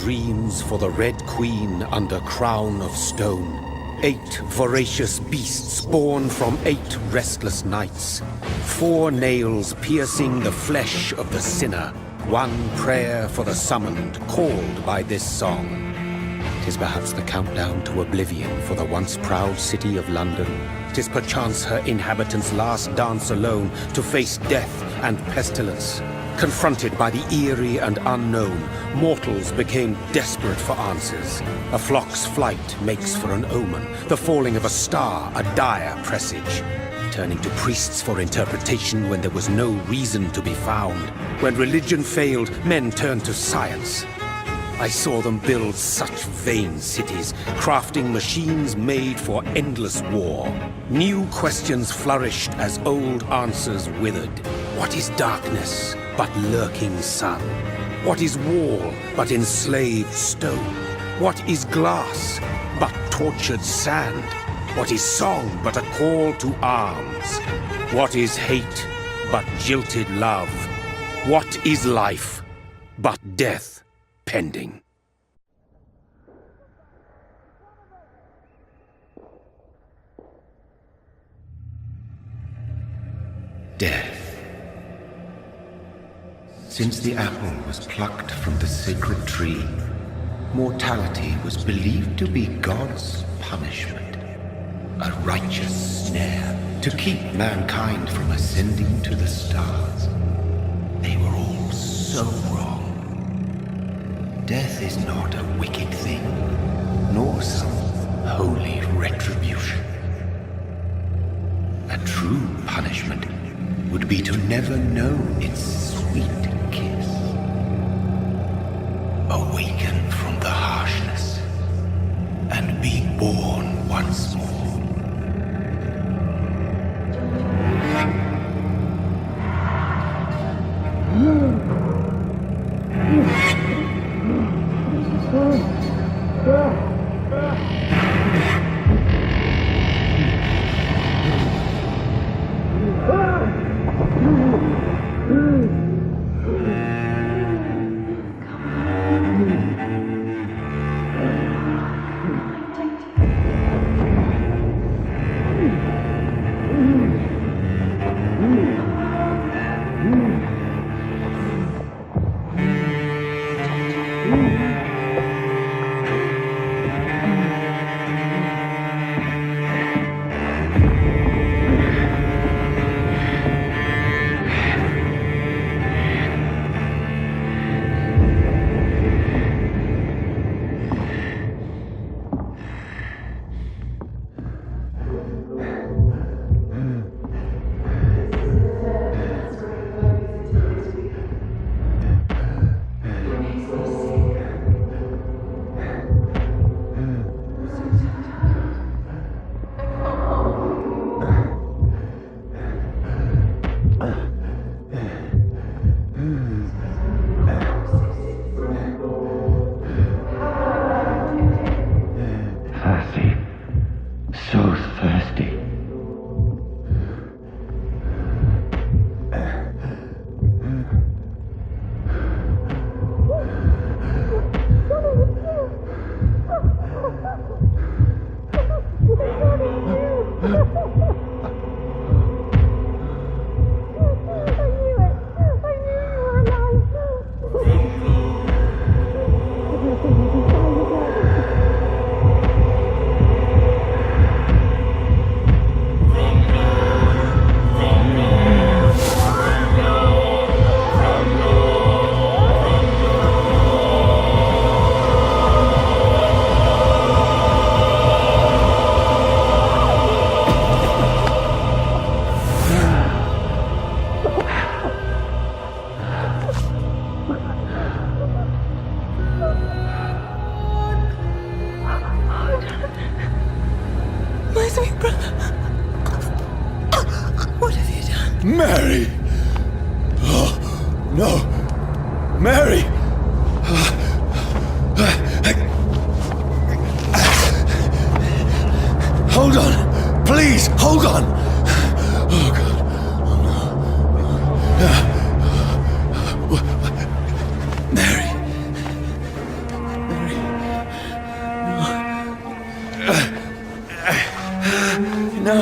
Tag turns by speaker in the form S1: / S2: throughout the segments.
S1: dreams for the Red Queen under crown of stone. 8 voracious beasts born from 8 restless nights. 4 nails piercing the flesh of the sinner. 1 prayer for the summoned, called by this song. 'Tis perhaps the countdown to oblivion for the once proud city of London. 'Tis perchance her inhabitants' last dance alone to face death and pestilence. Confronted by the eerie and unknown, mortals became desperate for answers. A flock's flight makes for an omen, the falling of a star a dire presage. Turning to priests for interpretation when there was no reason to be found. When religion failed, men turned to science. I saw them build such vain cities, crafting machines made for endless war. New questions flourished as old answers withered. What is darkness but lurking sun? What is wall but enslaved stone? What is glass but tortured sand? What is song but a call to arms? What is hate but jilted love? What is life but death pending?
S2: Death. Since the apple was plucked from the sacred tree, mortality was believed to be God's punishment. A righteous snare to keep mankind from ascending to the stars. They were all so wrong. Death is not a wicked thing, nor some holy retribution. A true punishment would be to never know its sweet kiss. Awaken from the harshness and be born once more.
S3: Mary! Oh, no! Mary! Hold on! Please, hold on! Oh, God. Oh, no. Mary! This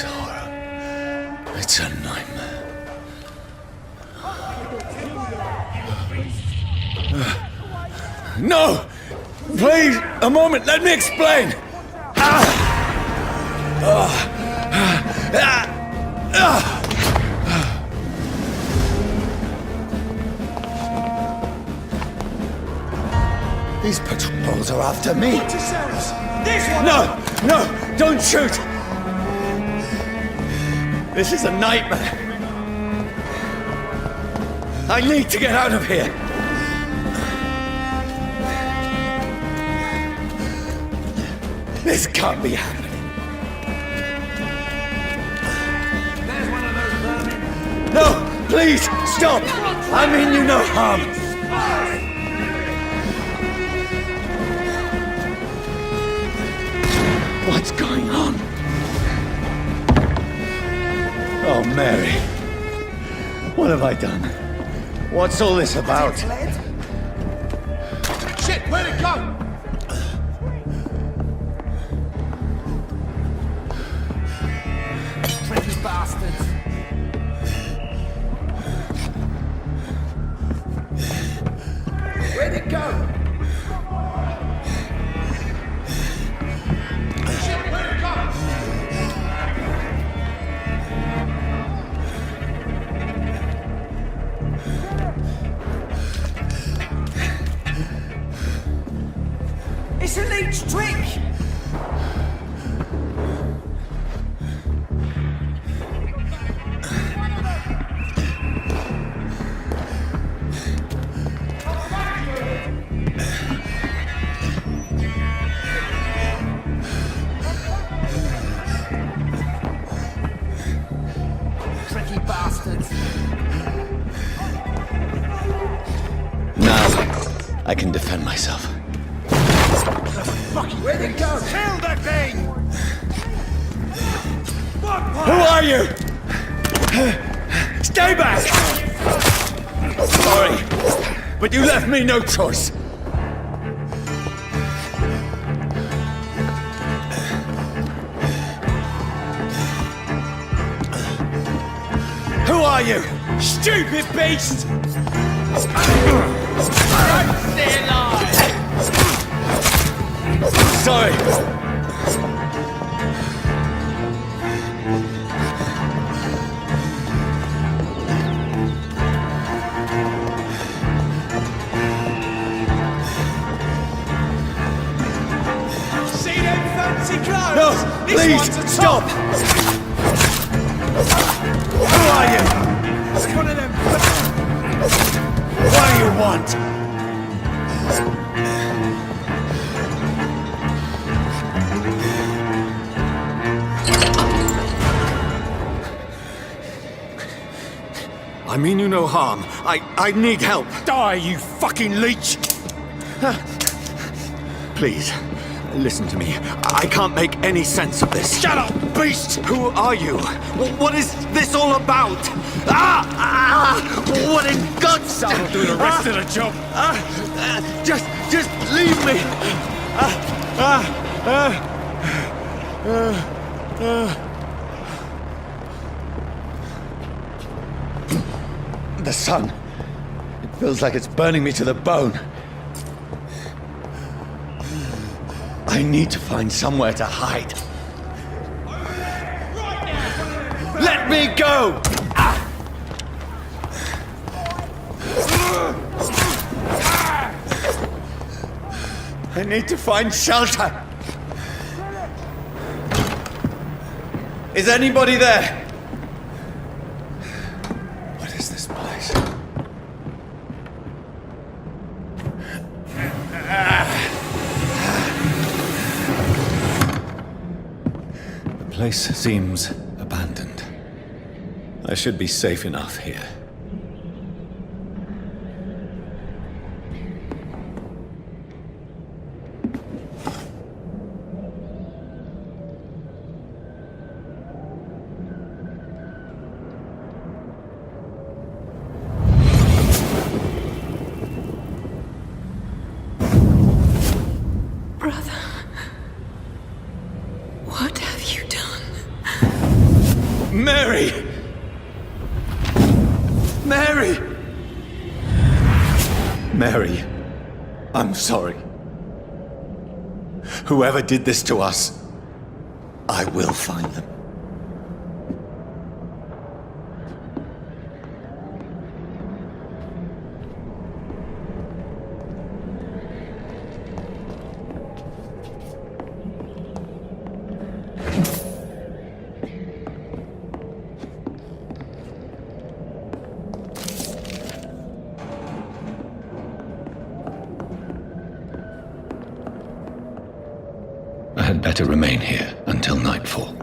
S3: horror. It's a nightmare. No! Please, a moment, let me explain! These patrols are after me!
S4: This one!
S3: No! Don't shoot! This is a nightmare! I need to get out of here! This can't be happening.
S4: There's one of those vermin.
S3: No! Please! Stop! I mean you no harm! What's going on? Oh, Mary. What have I done? What's all this about?
S4: Shit, where'd it go? Tricky bastards. Where'd it go? Shit, where'd it go? It's a leech trick! Tricky bastards.
S3: Now, I can defend myself.
S4: Fuck you, where'd it go? Kill the thing!
S3: Who are you? Stay back! Sorry, but you left me no choice. Who are you? Stupid beast!
S4: Stay alive!
S3: Sorry.
S4: See them fancy clothes?
S3: No,
S4: This
S3: please,
S4: one's a
S3: stop!
S4: top.
S3: Who are you?
S4: It's one of them.
S3: What do you want? I mean you no harm. I need help.
S4: Die, you fucking leech!
S3: Please, listen to me. I can't make any sense of this.
S4: Shut up, beast!
S3: Who are you? What is this all about? What in God's name?
S4: I'll do the rest of the job.
S3: Just leave me. The sun. It feels like it's burning me to the bone. I need to find somewhere to hide. Let me go! I need to find shelter. Is anybody there? What is this place? The place seems abandoned. I should be safe enough here. Mary, I'm sorry. Whoever did this to us, I will find them. I had better remain here until nightfall.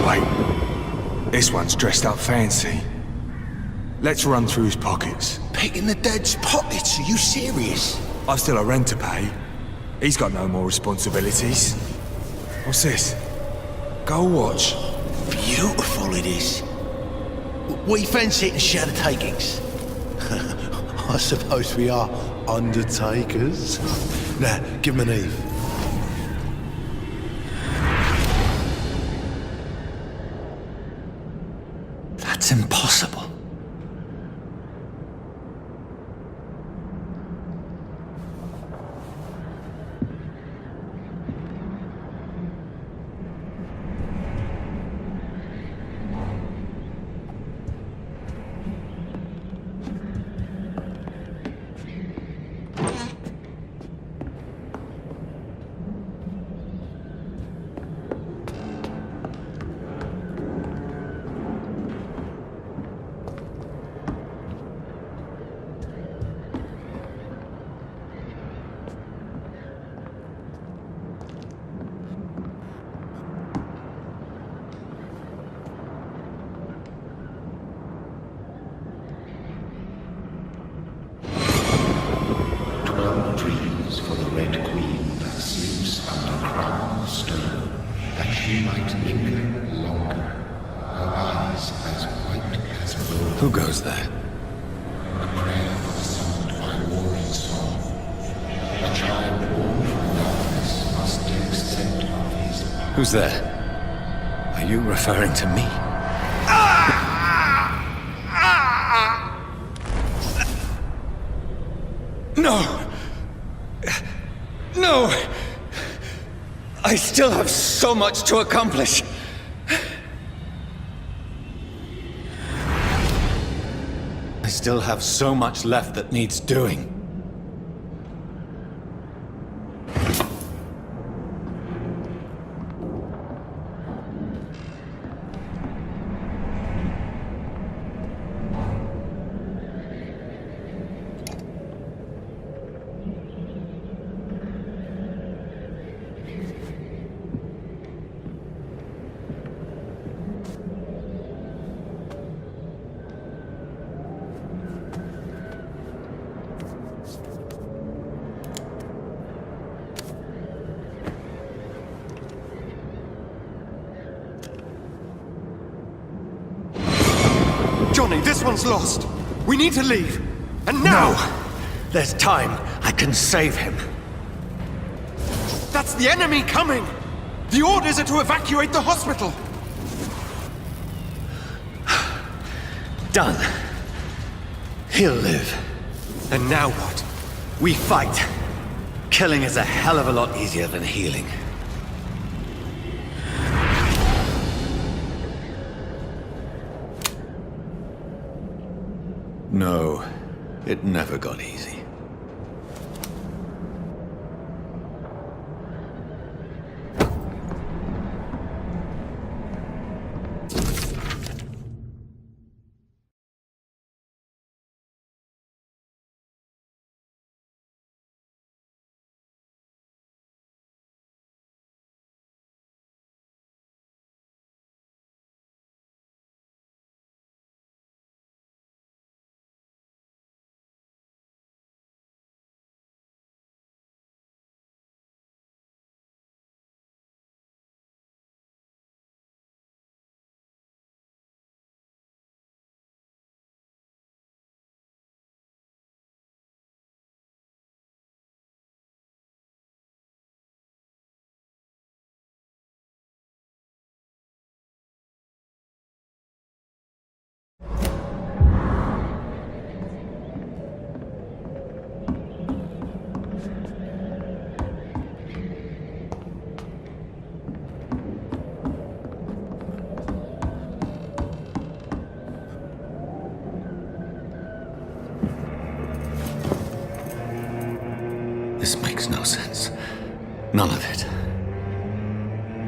S5: Wait, this one's dressed up fancy. Let's run through his pockets.
S2: Picking the dead's pockets? Are you serious?
S5: I've still a rent to pay. He's got no more responsibilities. What's this? Gold watch.
S2: Beautiful it is. We fancy it and share the takings. I suppose we are undertakers. Now, give him an Eve.
S3: That's impossible.
S2: Dreams for the Red Queen that sleeps under crown of stone, that she might linger longer, her eyes as white as gold.
S3: Who goes there?
S2: A prayer summoned by warring song. A child born from darkness must take scent of his power.
S3: Who's there? Are you referring to me? No! No! I still have so much to accomplish. I still have so much left that needs doing.
S6: Johnny, this one's lost. We need to leave. And now!
S3: No! There's time. I can save him.
S6: That's the enemy coming! The orders are to evacuate the hospital!
S3: Done. He'll live.
S6: And now what?
S3: We fight. Killing is a hell of a lot easier than healing. No, it never got easy. This makes no sense. None of it.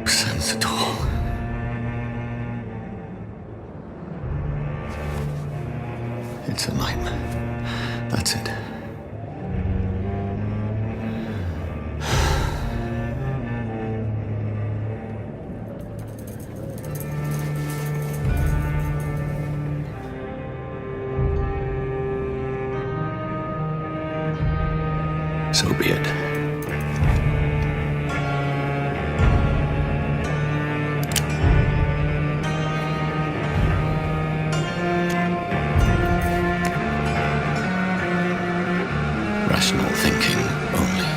S3: Sense at all. It's a nightmare. That's it. So be it. Rational thinking only.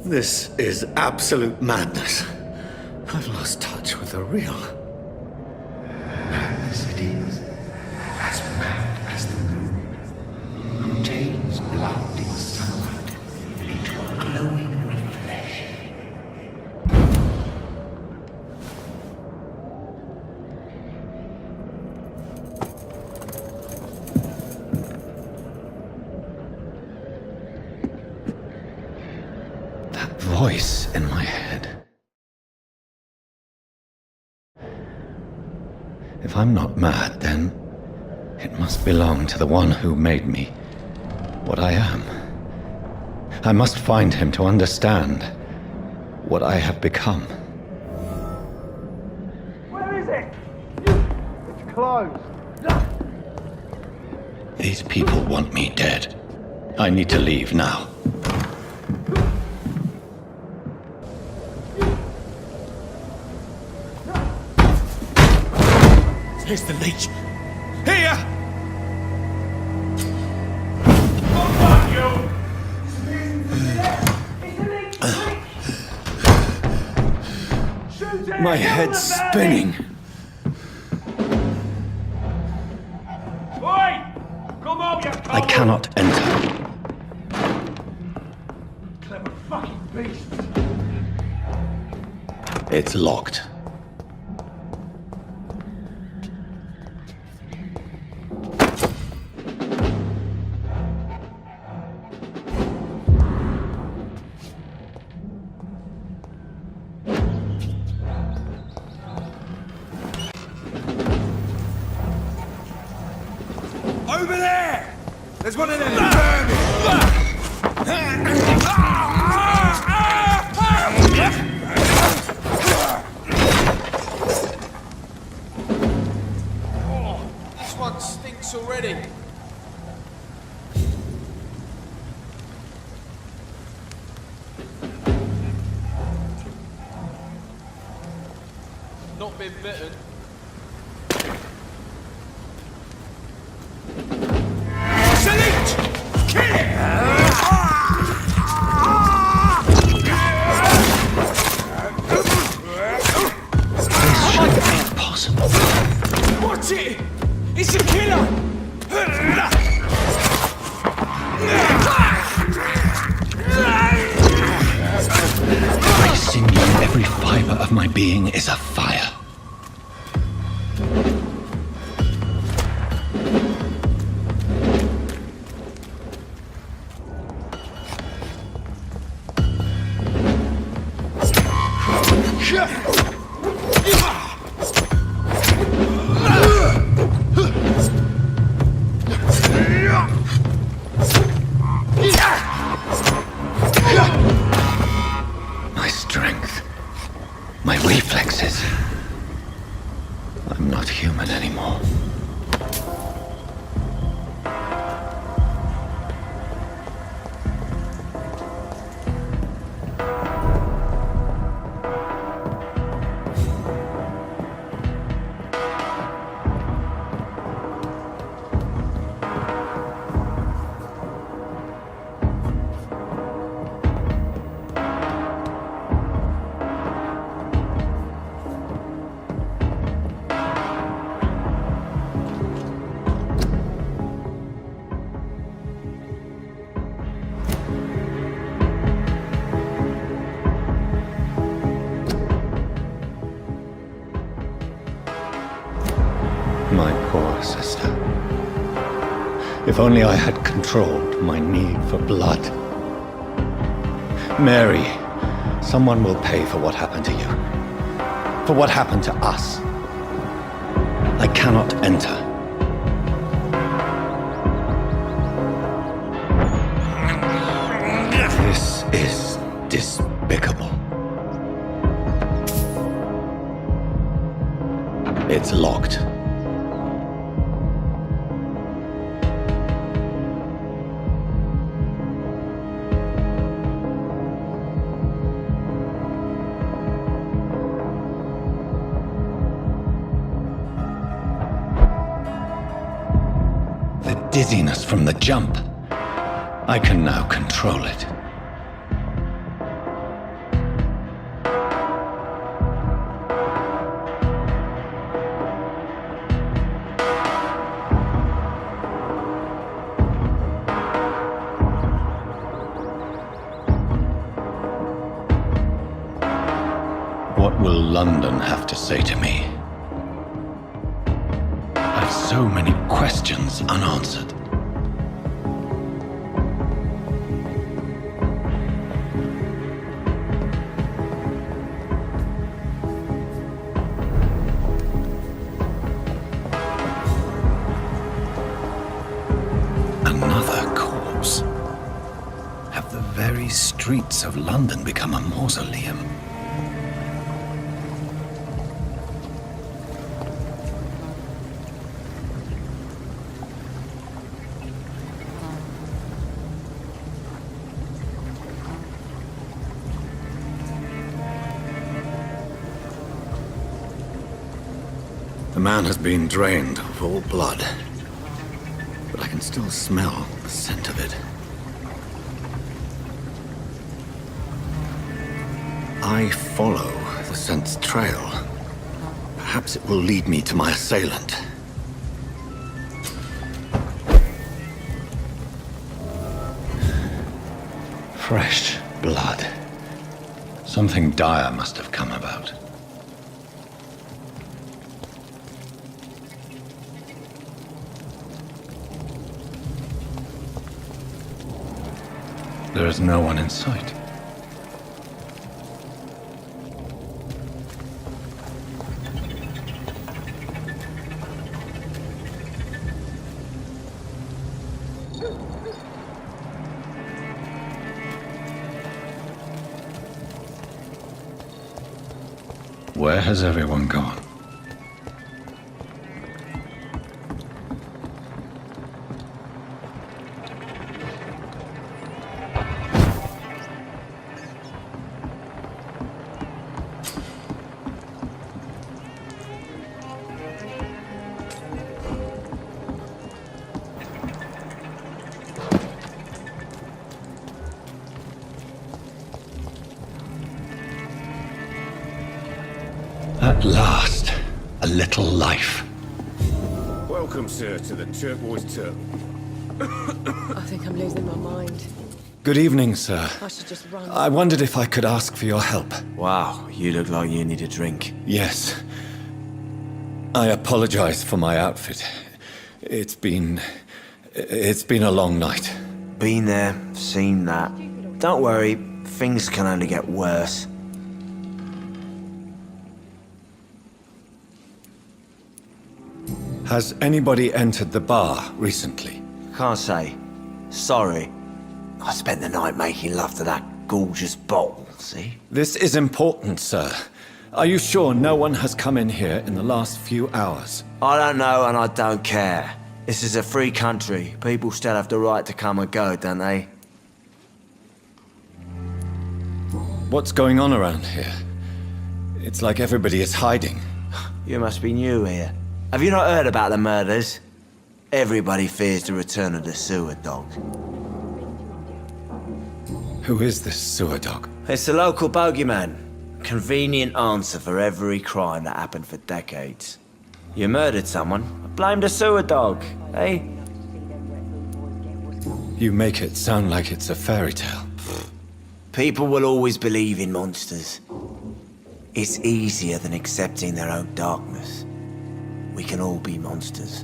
S3: This is absolute madness. I've lost touch with the real.
S2: Madness it is, as mad as the moon, who takes blood in sunlight into a glowing reflection.
S3: Voice in my head. If I'm not mad, then it must belong to the one who made me what I am. I must find him to understand what I have become.
S4: Where is it? It's closed.
S3: These people want me dead. I need to leave now.
S5: Here's the leech. Here!
S3: My head's spinning. I cannot enter.
S4: Clever fucking beast.
S3: It's locked.
S5: Over there! There's one of them vermin! Oh, this one stinks already. Not been bitten. Watch it! It's a killer!
S3: Every sinew, every fiber of my being is afire. poor sister. If only I had controlled my need for blood. Mary, someone will pay for what happened to you. For what happened to us. I cannot enter. This is despicable. It's locked. The dizziness from the jump. I can now control it. What will London have to say to me? I've so many questions unanswered. Another corpse. Have the very streets of London become a mausoleum? The man has been drained of all blood, but I can still smell the scent of it. I follow the scent's trail. Perhaps it will lead me to my assailant. Fresh blood. Something dire must have come about. There is no one in sight. Where has everyone gone? At last, a little life.
S7: Welcome, sir, to the Turquoise Turtle.
S8: I think I'm losing my mind.
S3: Good evening, sir.
S8: I should just run.
S3: I wondered if I could ask for your help.
S9: Wow, you look like you need a drink.
S3: Yes. I apologize for my outfit. It's been a long night.
S9: Been there, seen that. Don't worry, things can only get worse.
S3: Has anybody entered the bar recently?
S9: Can't say. Sorry. I spent the night making love to that gorgeous bottle, see?
S3: This is important, sir. Are you sure no one has come in here in the last few hours?
S9: I don't know and I don't care. This is a free country. People still have the right to come and go, don't they?
S3: What's going on around here? It's like everybody is hiding.
S9: You must be new here. Have you not heard about the murders? Everybody fears the return of the sewer dog.
S3: Who is this sewer dog?
S9: It's the local bogeyman. Convenient answer for every crime that happened for decades. You murdered someone, blame the sewer dog, eh?
S3: You make it sound like it's a fairy tale.
S9: People will always believe in monsters. It's easier than accepting their own darkness. We can all be monsters.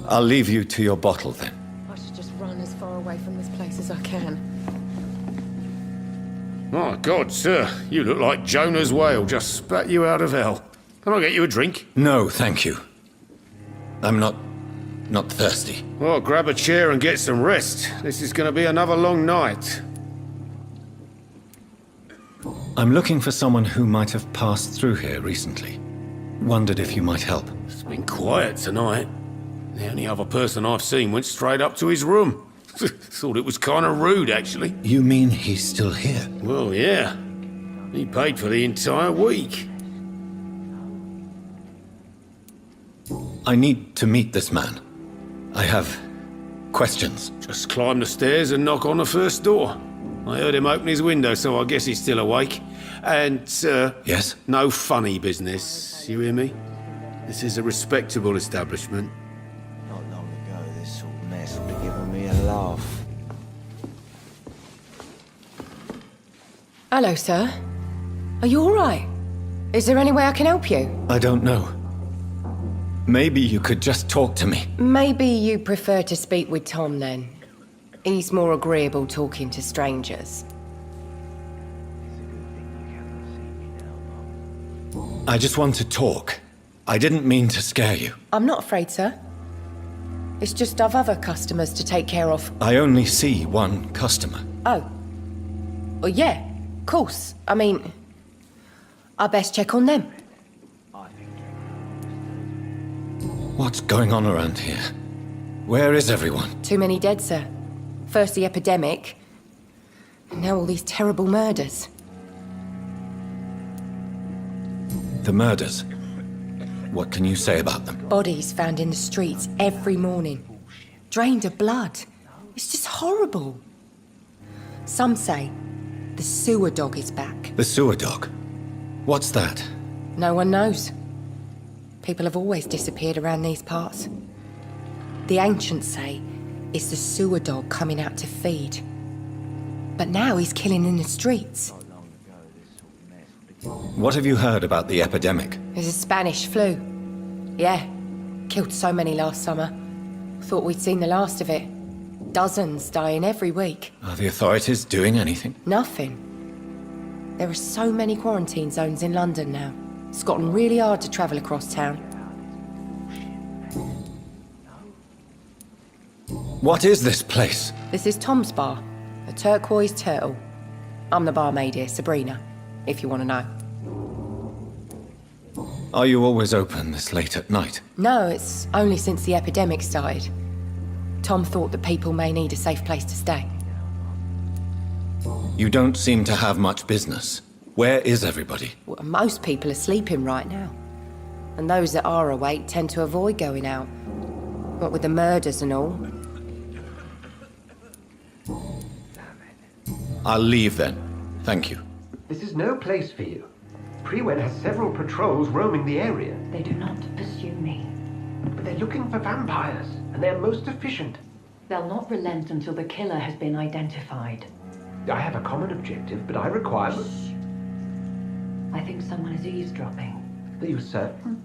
S3: I'll leave you to your bottle then.
S8: I should just run as far away from this place as I can.
S7: My God, sir, you look like Jonah's whale just spat you out of hell. Can I get you a drink?
S3: No, thank you. I'm not thirsty.
S7: Well, grab a chair and get some rest. This is going to be another long night.
S3: I'm looking for someone who might have passed through here recently. Wondered if you might help.
S7: It's been quiet tonight. The only other person I've seen went straight up to his room. Thought it was kind of rude, actually.
S3: You mean he's still here?
S7: Well, yeah. He paid for the entire week.
S3: I need to meet this man. I have questions.
S7: Just climb the stairs and knock on the first door. I heard him open his window, so I guess he's still awake. And,
S3: Yes?
S7: no funny business. You hear me? This is a respectable establishment.
S9: Not long ago, this sort of mess would have given me a laugh.
S8: Hello, sir. Are you all right? Is there any way I can help you?
S3: I don't know. Maybe you could just talk to me.
S8: Maybe you prefer to speak with Tom, then. He's more agreeable talking to strangers.
S3: I just want to talk. I didn't mean to scare you.
S8: I'm not afraid, sir. It's just I've other customers to take care of.
S3: I only see one customer.
S8: Oh. Well, yeah, of course. I mean, I best check on them.
S3: What's going on around here? Where is everyone?
S8: Too many dead, sir. First the epidemic, and now all these terrible murders.
S3: The murders. What can you say about them?
S8: Bodies found in the streets every morning. Drained of blood. It's just horrible. Some say the sewer dog is back.
S3: The sewer dog? What's that?
S8: No one knows. People have always disappeared around these parts. The ancients say it's the sewer dog coming out to feed. But now he's killing in the streets.
S3: What have you heard about the epidemic?
S8: There's a Spanish flu. Yeah, killed so many last summer. Thought we'd seen the last of it. Dozens dying every week.
S3: Are the authorities doing anything?
S8: Nothing. There are so many quarantine zones in London now. It's gotten really hard to travel across town.
S3: What is this place?
S8: This is Tom's bar, a turquoise turtle. I'm the barmaid here, Sabrina, if you want to know.
S3: Are you always open this late at night?
S8: No, it's only since the epidemic started. Tom thought that people may need a safe place to stay.
S3: You don't seem to have much business. Where is everybody?
S8: Well, most people are sleeping right now. And those that are awake tend to avoid going out. What with the murders and all.
S3: I'll leave then. Thank you.
S10: This is no place for you. Prewen has several patrols roaming the area.
S11: They do not pursue me.
S10: But they're looking for vampires, and they're most efficient.
S11: They'll not relent until the killer has been identified.
S10: I have a common objective, but I require...
S11: I think someone is eavesdropping.
S10: Are you certain?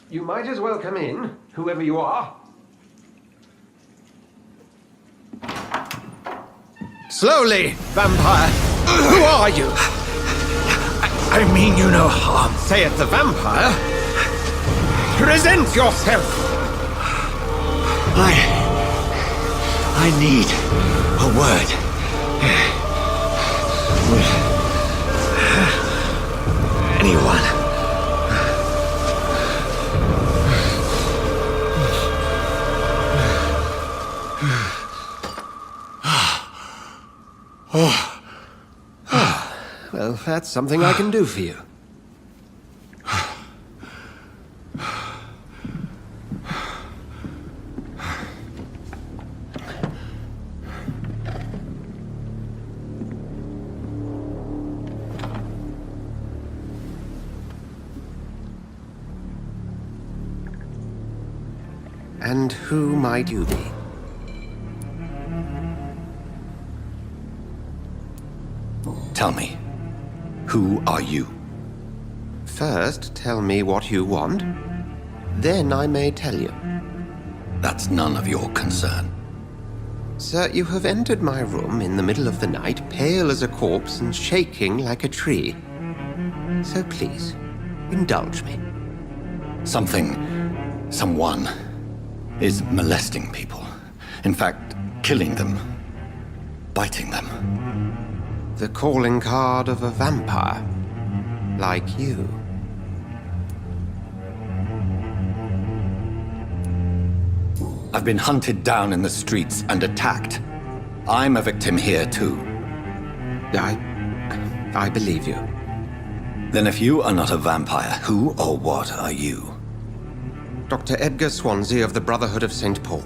S10: You might as well come in, whoever you are.
S6: Slowly, vampire! Who are you?
S10: I mean you no harm.
S6: Saith the vampire. Present yourself!
S10: I need a word. With anyone.
S6: Well, that's something I can do for you. And who might you be?
S3: Tell me, who are you?
S6: First, tell me what you want.
S12: then I may tell you.
S3: That's none of your concern.
S12: Sir, you have entered my room in the middle of the night, pale as a corpse and shaking like a tree. So please, indulge me.
S3: Someone is molesting people. In fact, killing them. Biting them.
S12: The calling card of a vampire. Like you.
S3: I've been hunted down in the streets and attacked. I'm a victim here, too.
S12: I believe you.
S3: Then if you are not a vampire, who or what are you?
S12: Dr. Edgar Swansea of the Brotherhood of St. Paul.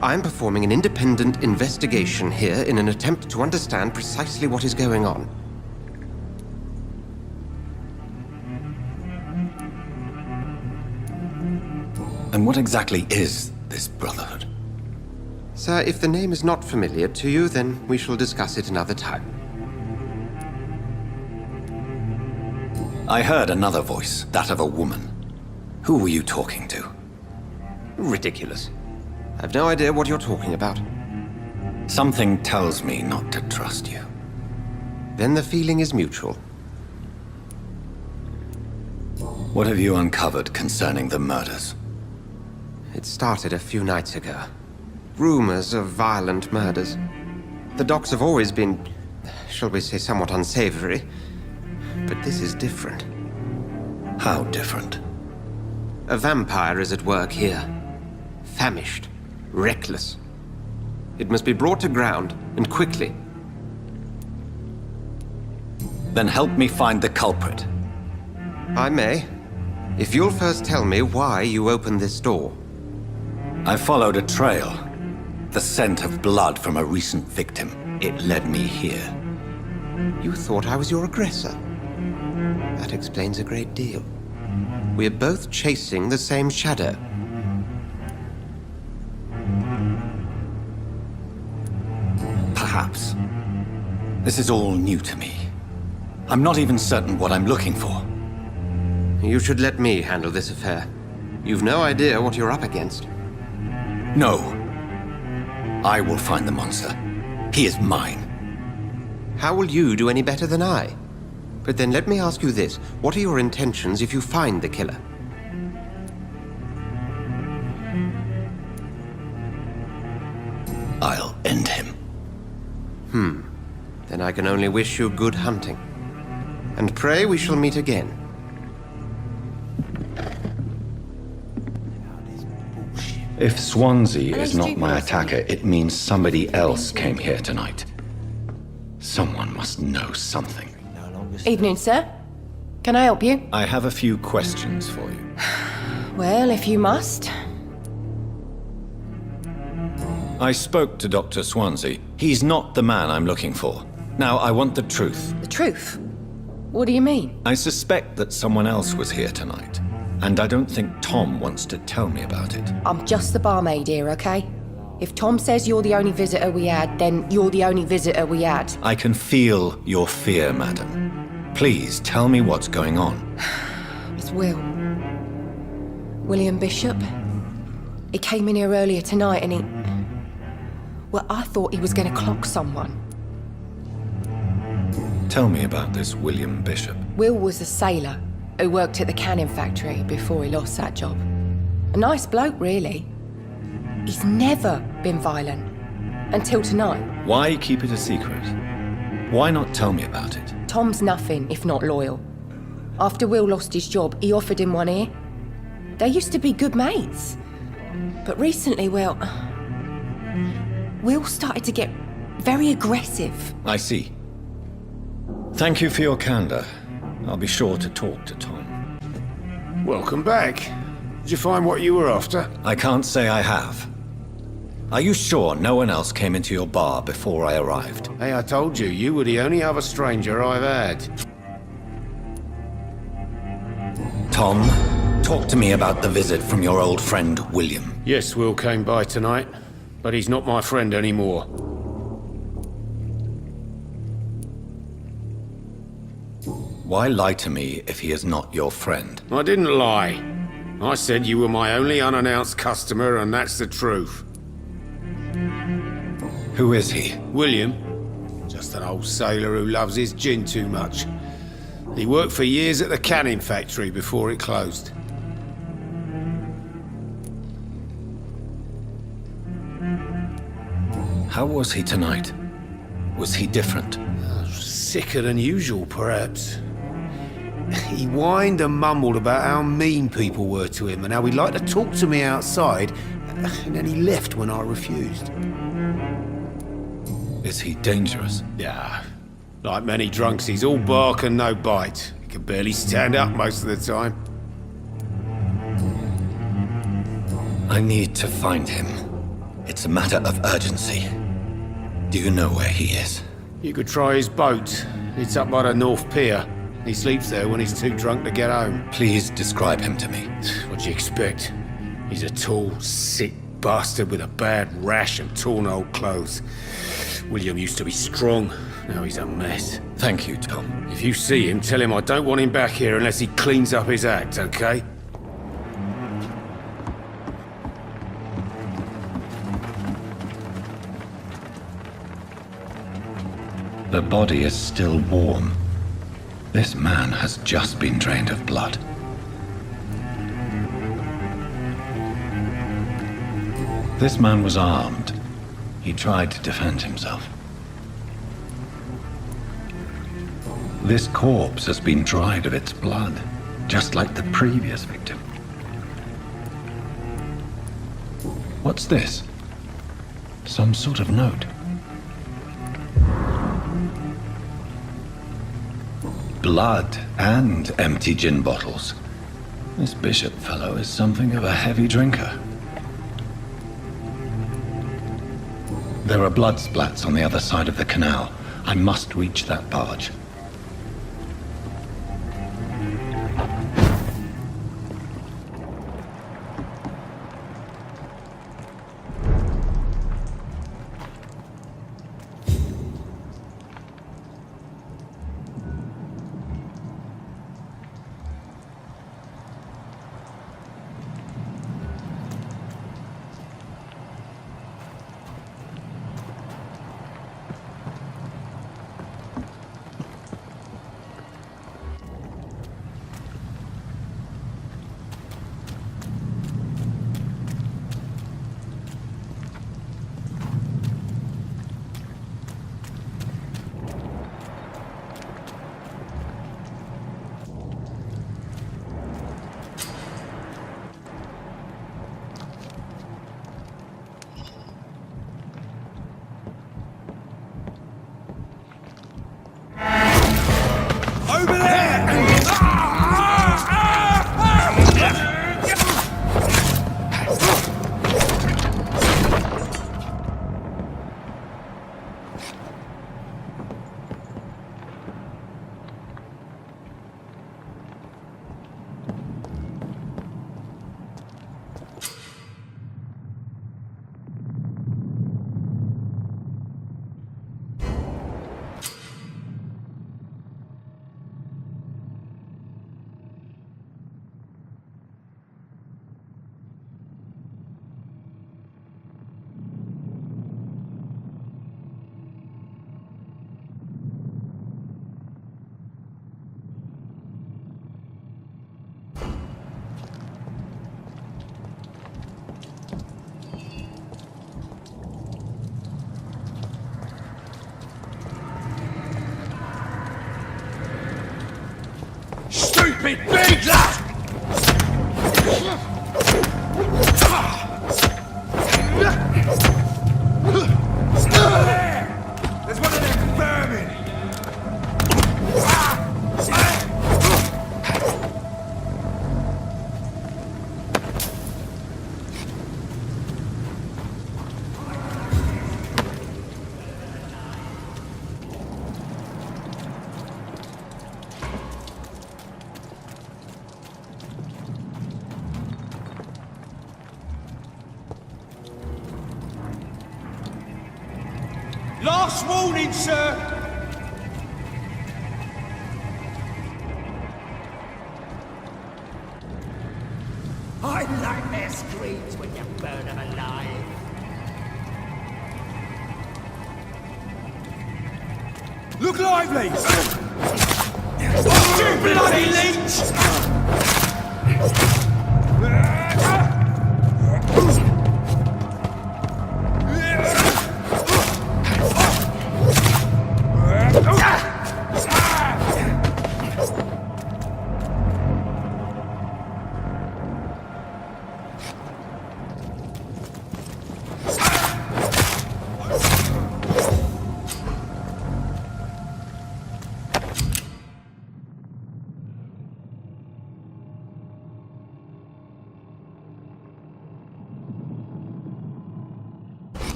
S12: I am performing an independent investigation here in an attempt to understand precisely what is going on.
S3: And what exactly is this Brotherhood?
S12: Sir, if the name is not familiar to you, then we shall discuss it another time.
S3: I heard another voice, that of a woman. Who were you talking to?
S12: Ridiculous. I've no idea what you're talking about.
S3: Something tells me not to trust you.
S12: Then the feeling is mutual.
S3: What have you uncovered concerning the murders?
S12: It started a few nights ago. Rumors of violent murders. The docks have always been, shall we say, somewhat unsavory. But this is different.
S3: How different?
S12: A vampire is at work here. Famished. Reckless. It must be brought to ground, and quickly.
S3: Then help me find the culprit.
S12: I may. If you'll first tell me why you opened this door.
S3: I followed a trail. The scent of blood from a recent victim. It led me here.
S12: You thought I was your aggressor. That explains a great deal. We're both chasing the same shadow.
S3: Perhaps. This is all new to me. I'm not even certain what I'm looking for.
S12: You should let me handle this affair. You've no idea what you're up against.
S3: No. I will find the monster. He is mine.
S12: How will you do any better than I? But then let me ask you this. What are your intentions if you find the killer?
S3: I'll end him.
S12: Then I can only wish you good hunting. And pray we shall meet again.
S3: If Swansea is not my attacker, it means somebody else came here tonight. Someone must know something.
S8: Evening, sir. Can I help you?
S3: I have a few questions for you.
S8: Well, if you must.
S3: I spoke to Dr. Swansea. He's not the man I'm looking for. Now, I want the truth.
S8: The truth? What do you mean?
S3: I suspect that someone else was here tonight. And I don't think Tom wants to tell me about it.
S8: I'm just the barmaid here, okay? If Tom says you're the only visitor we had, then you're the only visitor we had.
S3: I can feel your fear, madam. Please, tell me what's going on.
S8: It's Will. William Bishop. He came in here earlier tonight and he... Well, I thought he was going to clock someone.
S3: Tell me about this William Bishop.
S8: Will was a sailor who worked at the canning factory before he lost that job. A nice bloke, really. He's never been violent. Until tonight.
S3: Why keep it a secret? Why not tell me about it?
S8: Tom's nothing if not loyal. After Will lost his job, he offered him one ear. They used to be good mates. But recently, well... Will started to get very aggressive.
S3: I see. Thank you for your candor. I'll be sure to talk to Tom.
S7: Welcome back. Did you find what you were after?
S3: I can't say I have. Are you sure no one else came into your bar before I arrived?
S7: Hey, I told you, you were the only other stranger I've had.
S3: Tom, talk to me about the visit from your old friend, William.
S7: Yes, Will came by tonight, but he's not my friend anymore.
S3: Why lie to me if he is not your friend?
S7: I didn't lie. I said you were my only unannounced customer, and that's the truth.
S3: Who is he?
S7: William. Just an old sailor who loves his gin too much. He worked for years at the canning factory before it closed.
S3: How was he tonight? Was he different?
S7: Sicker than usual, perhaps. He whined and mumbled about how mean people were to him and how he'd like to talk to me outside, and then he left when I refused.
S3: Is he dangerous?
S7: Yeah. Like many drunks, he's all bark and no bite. He can barely stand up most of the time.
S3: I need to find him. It's a matter of urgency. Do you know where he is?
S7: You could try his boat. It's up by the North Pier. He sleeps there when he's too drunk to get home.
S3: Please describe him to me.
S7: What do you expect? He's a tall, sick bastard with a bad rash and torn old clothes. William used to be strong. Now he's a mess.
S3: Thank you, Tom.
S7: If you see him, tell him I don't want him back here unless he cleans up his act, okay?
S3: The body is still warm. This man has just been drained of blood. This man was armed. He tried to defend himself. This corpse has been dried of its blood, just like the previous victim. What's this? Some sort of note. Blood and empty gin bottles. This Bishop fellow is something of a heavy drinker. There are blood splats on the other side of the canal. I must reach that barge.
S4: Stupid beagler! There's one of them vermin! Last warning, sir! weeds when you burn them alive.
S5: Look lively! You bloody leech!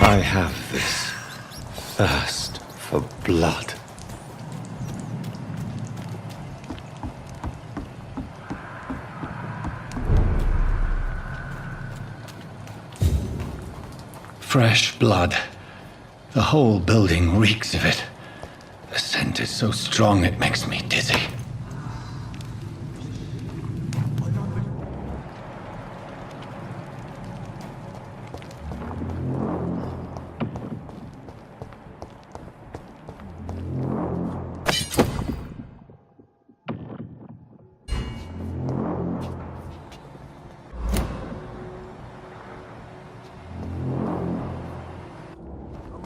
S3: I have this thirst for blood. Fresh blood. The whole building reeks of it. The scent is so strong it makes me dizzy.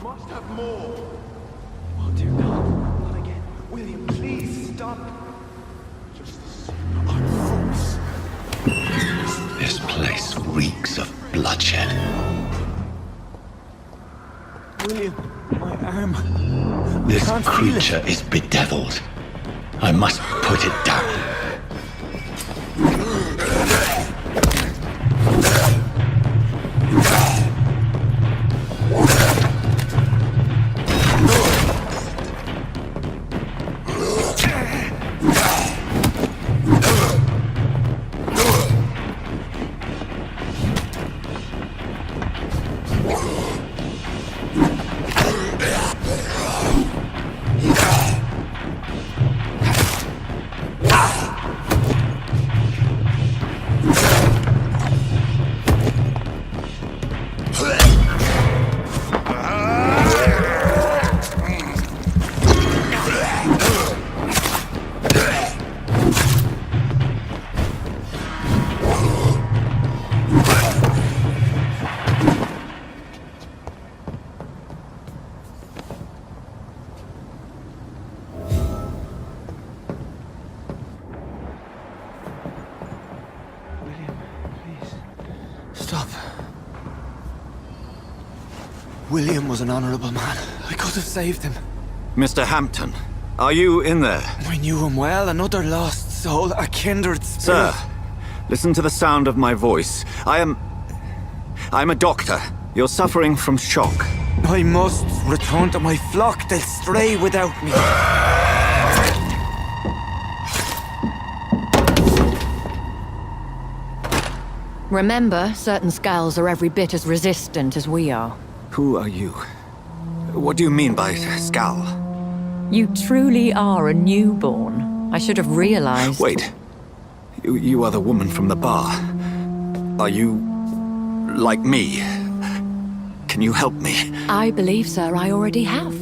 S6: Must have more. Oh, dear God. Not again. William, please stop. Just our folks.
S3: This place reeks of bloodshed.
S6: William, my arm.
S3: This creature is bedeviled. I must put it down.
S6: Stop. William was an honorable man. I could have saved him.
S3: Mr. Hampton, are you in there?
S6: I knew him well, another lost soul, a kindred spirit.
S3: Sir, listen to the sound of my voice. I'm a doctor. You're suffering from shock.
S6: I must return to my flock. They'll stray without me.
S11: Remember, certain skulls are every bit as resistant as we are.
S3: Who are you? What do you mean by skull?
S11: You truly are a newborn. I should have realized.
S3: Wait. You are the woman from the bar. Are you like me? Can you help me?
S11: I believe, sir, I already have.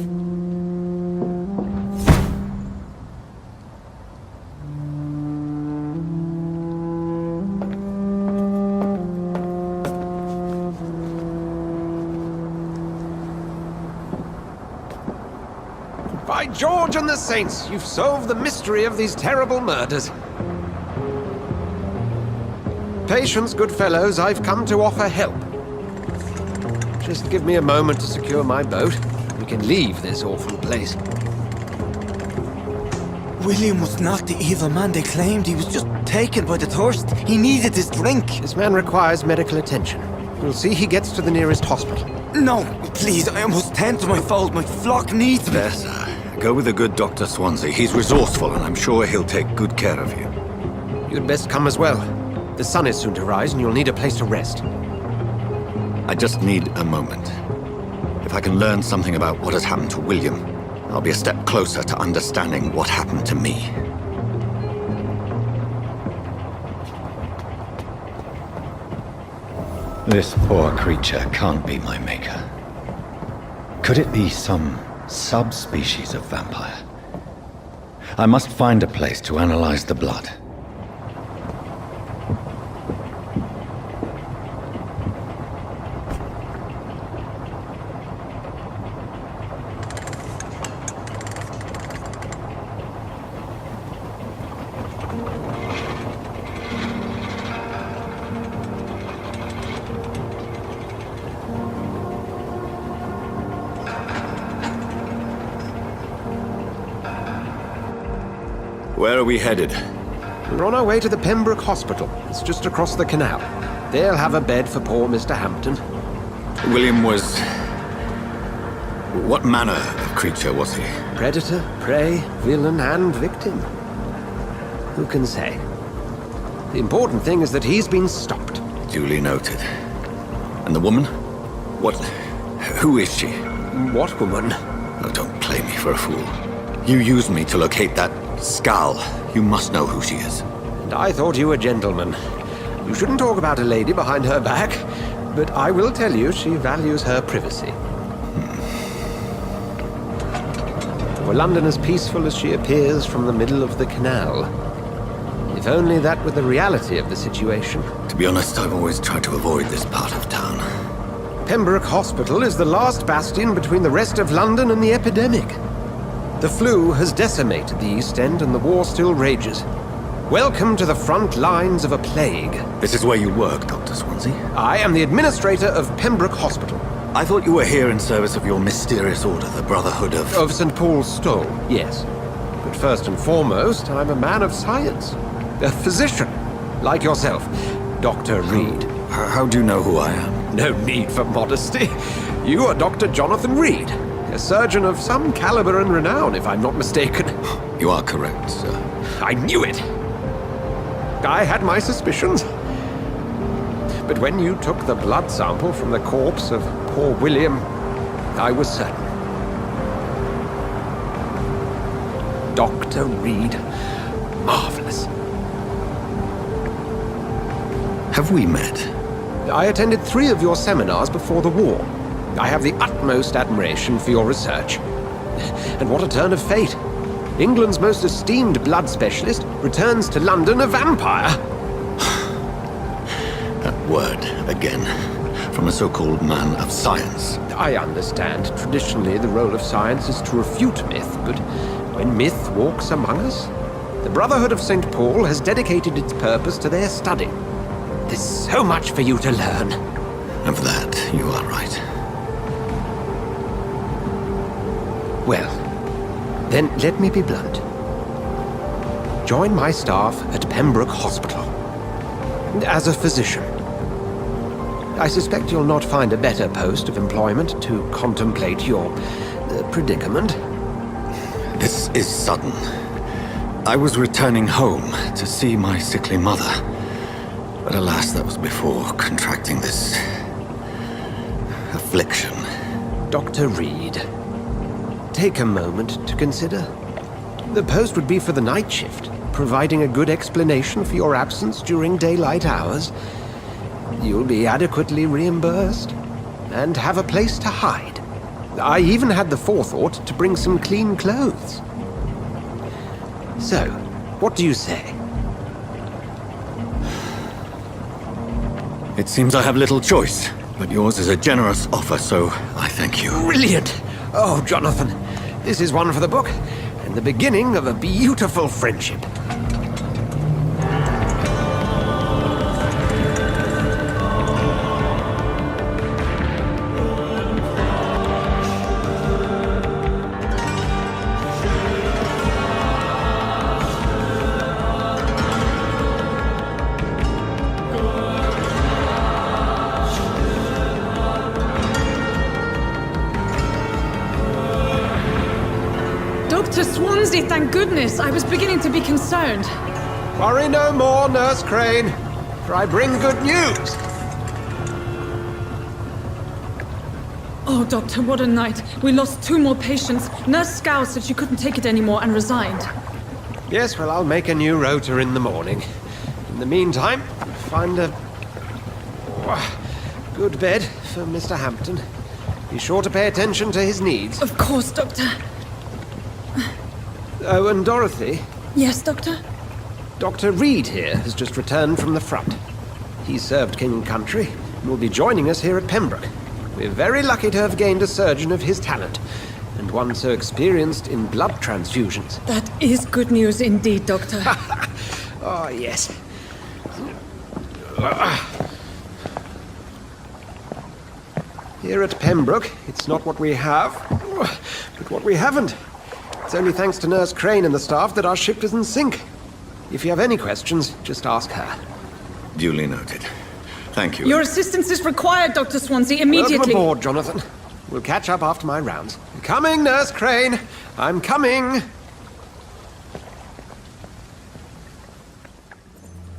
S12: By George and the Saints, you've solved the mystery of these terrible murders. Patience, good fellows, I've come to offer help. Just give me a moment to secure my boat. We can leave this awful place.
S6: William was not the evil man they claimed. He was just taken by the thirst. He needed his drink.
S12: This man requires medical attention.
S10: We'll see he gets to the nearest hospital.
S9: No, please, I almost tend to my fault. My flock needs me.
S3: There, sir. Go with the good Dr. Swansea. He's resourceful, and I'm sure he'll take good care of you.
S10: You'd best come as well. The sun is soon to rise, and you'll need a place to rest.
S3: I just need a moment. If I can learn something about what has happened to William, I'll be a step closer to understanding what happened to me. This poor creature can't be my maker. Could it be some subspecies of vampire? I must find a place to analyze the blood. Where are we headed?
S10: We're on our way to the Pembroke Hospital. It's just across the canal. They'll have a bed for poor Mr. Hampton.
S3: William was... What manner of creature was he?
S10: Predator, prey, villain, and victim. Who can say? The important thing is that he's been stopped.
S3: Duly noted. And the woman? What... Who is she?
S10: What woman?
S3: Oh, don't play me for a fool. You used me to locate that skull. You must know who she is.
S10: And I thought you a gentleman. You shouldn't talk about a lady behind her back, but I will tell you she values her privacy. Were London as peaceful as she appears from the middle of the canal? If only that were the reality of the situation.
S3: To be honest, I've always tried to avoid this part of town.
S10: Pembroke Hospital is the last bastion between the rest of London and the epidemic. The flu has decimated the East End and the war still rages. Welcome to the front lines of a plague.
S3: This is where you work, Dr. Swansea?
S10: I am the administrator of Pembroke Hospital.
S3: I thought you were here in service of your mysterious order, the Brotherhood of...
S10: Of St. Paul's Stole, yes. But first and foremost, I'm a man of science. A physician, like yourself, Dr. Reed.
S3: How do you know who I am?
S10: No need for modesty. You are Dr. Jonathan Reed. A surgeon of some caliber and renown, if I'm not mistaken.
S3: You are correct, sir.
S10: I knew it! I had my suspicions. But when you took the blood sample from the corpse of poor William, I was certain. Dr. Reed. Marvelous.
S3: Have we met?
S10: I attended 3 of your seminars before the war. I have the utmost admiration for your research. And what a turn of fate. England's most esteemed blood specialist returns to London a vampire.
S3: That word, again, from a so-called man of science.
S10: I understand. Traditionally, the role of science is to refute myth, but when myth walks among us, the Brotherhood of St. Paul has dedicated its purpose to their study. There's so much for you to learn.
S3: Of that, you are right.
S10: Well, then let me be blunt. Join my staff at Pembroke Hospital. As a physician. I suspect you'll not find a better post of employment to contemplate your predicament.
S3: This is sudden. I was returning home to see my sickly mother. But alas, that was before contracting this... affliction.
S10: Dr. Reed. Take a moment to consider. The post would be for the night shift, providing a good explanation for your absence during daylight hours. You'll be adequately reimbursed, and have a place to hide. I even had the forethought to bring some clean clothes. So, what do you say?
S3: It seems I have little choice, but yours is a generous offer, so I thank you.
S10: Brilliant! Oh, Jonathan, this is one for the book, and the beginning of a beautiful friendship.
S13: Swansea, thank goodness. I was beginning to be concerned.
S10: Worry no more, Nurse Crane, for I bring good news.
S13: Oh, Doctor, what a night. We lost 2 more patients. Nurse Scow said she couldn't take it anymore and resigned.
S10: Yes, well, I'll make a new rota in the morning. In the meantime, find a good bed for Mr. Hampton. Be sure to pay attention to his needs.
S13: Of course, Doctor.
S10: Oh, and Dorothy?
S13: Yes, Doctor?
S10: Dr. Reed here has just returned from the front. He served King and Country and will be joining us here at Pembroke. We're very lucky to have gained a surgeon of his talent, and one so experienced in blood transfusions.
S13: That is good news indeed, Doctor.
S10: Oh, yes. Here at Pembroke, it's not what we have, but what we haven't. It's only thanks to Nurse Crane and the staff that our ship doesn't sink. If you have any questions, just ask her.
S3: Duly noted. Thank you.
S13: Your assistance is required, Dr. Swansea, immediately.
S10: Welcome aboard, Jonathan. We'll catch up after my rounds. Coming, Nurse Crane. I'm coming.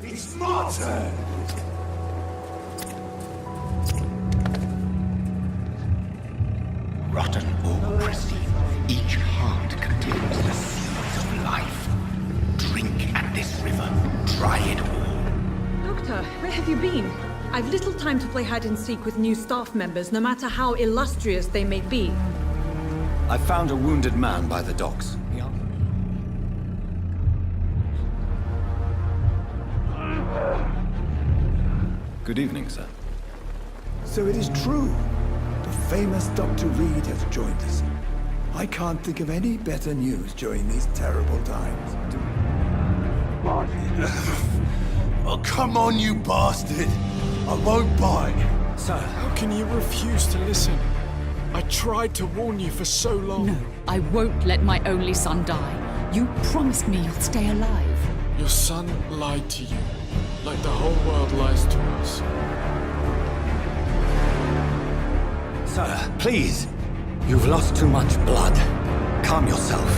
S6: It's my turn.
S2: Rotten or pristine, each heart contains the seeds of life. Drink at this river, try it all.
S13: Doctor, where have you been? I've little time to play hide and seek with new staff members, no matter how illustrious they may be.
S3: I found a wounded man by the docks. Good evening, sir.
S6: So it is true. The famous Dr. Reed has joined us. I can't think of any better news during these terrible times. Oh, come on, you bastard! I won't bite.
S5: Sir, how can you refuse to listen? I tried to warn you for so long.
S14: No, I won't let my only son die. You promised me you'd stay alive.
S5: Your son lied to you, like the whole world lies to us.
S3: Sir, please. You've lost too much blood. Calm yourself.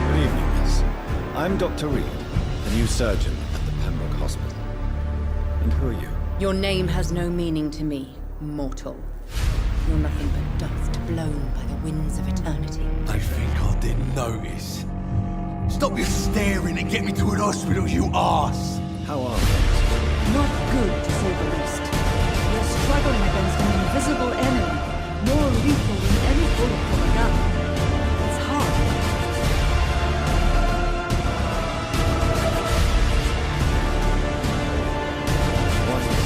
S3: Good evening, miss. I'm Dr. Reed, the new surgeon at the Pembroke Hospital. And who are you?
S14: Your name has no meaning to me, mortal. You're nothing but dust blown by the winds of eternity.
S6: They think I didn't notice. Stop your staring and get me to an hospital, you arse!
S3: How are things?
S14: Not good, to say the least. You're struggling against an invisible enemy, more lethal than any bullet from a gun. It's hard.
S3: What is it?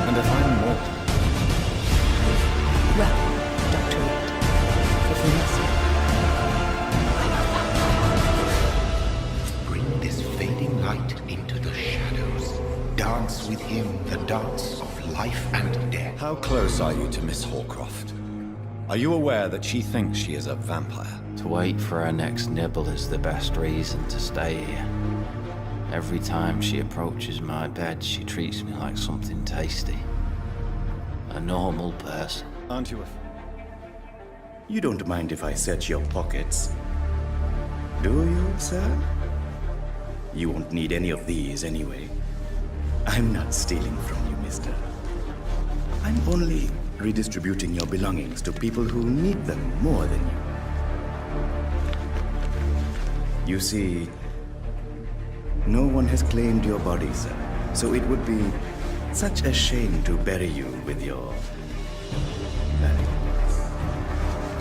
S3: And if I'm mortal?
S14: Well, Dr. Reed, if you must.
S2: Bring this fading light into the shadows. Dance with him the dance of life and death.
S3: How close are you to Miss Hawcroft? Are you aware that she thinks she is a vampire?
S9: To wait for her next nibble is the best reason to stay here. Every time she approaches my bed, she treats me like something tasty. A normal person.
S3: Aren't you
S15: You don't mind if I search your pockets, do you, sir? You won't need any of these anyway. I'm not stealing from you, mister. I'm only redistributing your belongings to people who need them more than you. You see, no one has claimed your body, sir, so it would be such a shame to bury you with your valuables.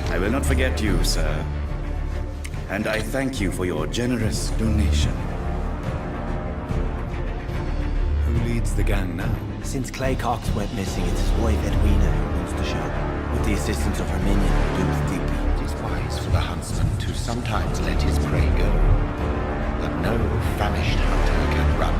S15: I will not forget you, sir, and I thank you for your generous donation.
S3: Who leads the gang now?
S9: Since Clay Cox went missing, it's his wife Edwina who runs the show, with the assistance of her minion, Dooth Digby.
S2: It is wise for the huntsman to sometimes let his prey go, but no famished hunter can run